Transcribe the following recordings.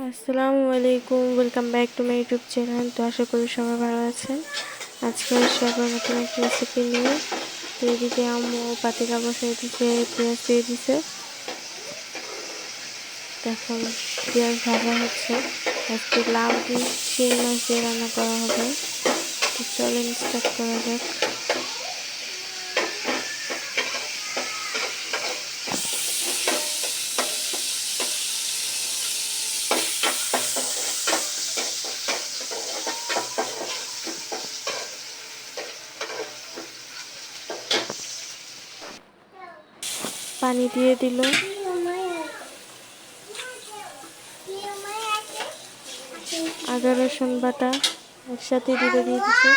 আসসালামু আলাইকুম, welcome back to my YouTube channel. তো আশা করি সবাই ভালো আছেন। আজকে আসছি আবার নতুন একটা রেসিপি নিয়ে। তো এদিকে আম্মু পাতিলা বসাই দিছে, পেঁয়াজ দিয়ে দিছে। এখন পেঁয়াজ ভাজা হচ্ছে। আজকে লাউ দিয়ে শিং মাছ দিয়ে রান্না করা হবে। তো চলেন স্টার্ট করা যাক। পানি দিয়ে দিল, আদা রসুন বাটা একসাথে দিয়ে দিচ্ছে।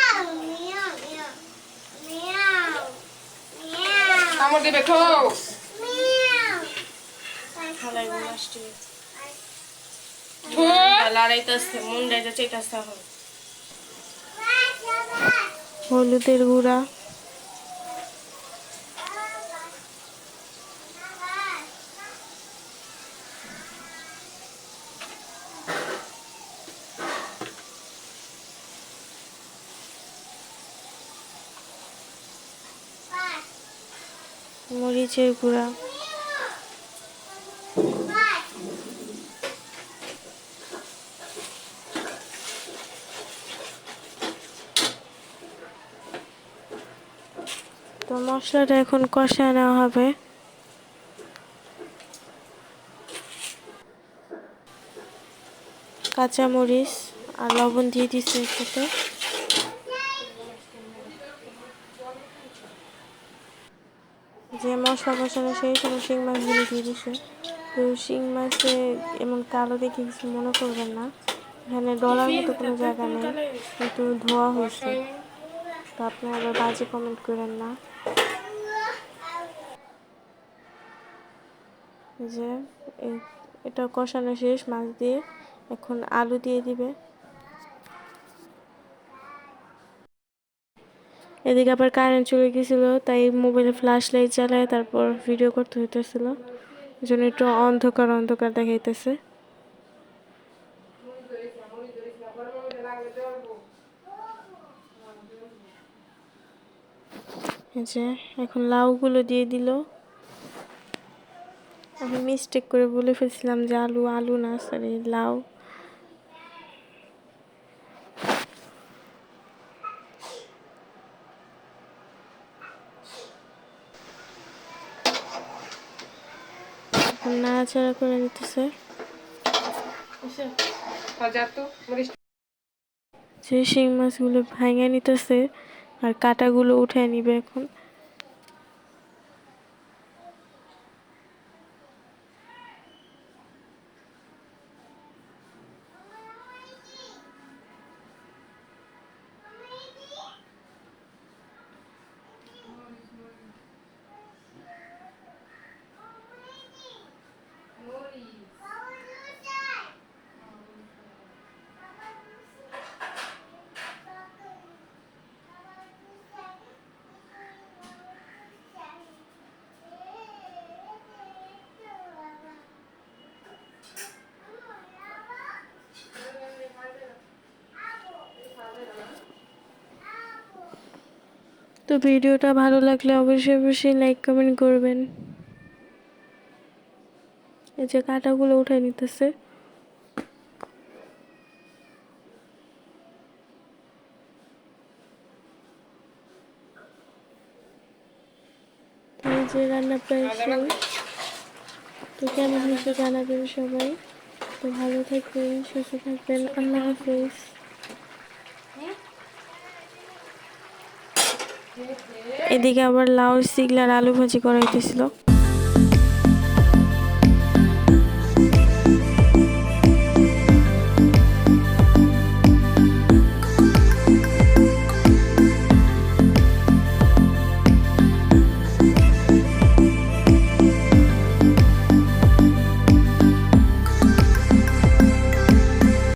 হলুদের গুঁড়া, মরিচের গুঁড়া, তো মশলাটা এখন কষায় নেওয়া হবে। কাঁচামরিচ আর লবণ দিয়ে দিচ্ছে একসাথে। যে মশলা কষানো সেই সময় শিং মাছগুলো দিয়ে দিচ্ছে। তো শিং মাছে এমন কালো দেখে কিছু মনে করবেন না, এখানে ডলার মতো কোনো জায়গা নেই, কিন্তু ধোয়া হয়েছে। তো আপনারা আবার বাজে কমেন্ট করেন না। যে এটা কষানো শেষ মাছ দিয়ে, এখন আলু দিয়ে দিবে। এদিকে আবার কারেন্ট চলে গেছিলো, তাই মোবাইলে ফ্ল্যাশ লাইট জ্বালায় তারপর ভিডিও করতে হইতেছিল, এই জন্য একটু অন্ধকার অন্ধকার দেখাইতেছে। যে এখন লাউগুলো দিয়ে দিল। আমি মিস্টেক করে বলে ফেলছিলাম যে আলু, আলু না, সরি লাউ। এখন নাড়াচাড়া করে নিতেছে। যে শিং মাছগুলো ভাঙে নিতেছে আর কাঁটাগুলো উঠায় নিবে এখন। তো ভিডিওটা ভালো লাগলে অবশ্যই অবশ্যই লাইক কমেন্ট করবেন। এই যে কাঁটাগুলো উঠায় নিতেছে। এই যে রান্না প্রায় শেষ। তো কেমন হয়েছে জানাবেন সবাই। তো ভালো থাকবেন, সুস্থ থাকবেন, আল্লাহ হাফেজ। এদিকে আবার লাউ, শিগলার আলু ভাজি করা হইতেছিল।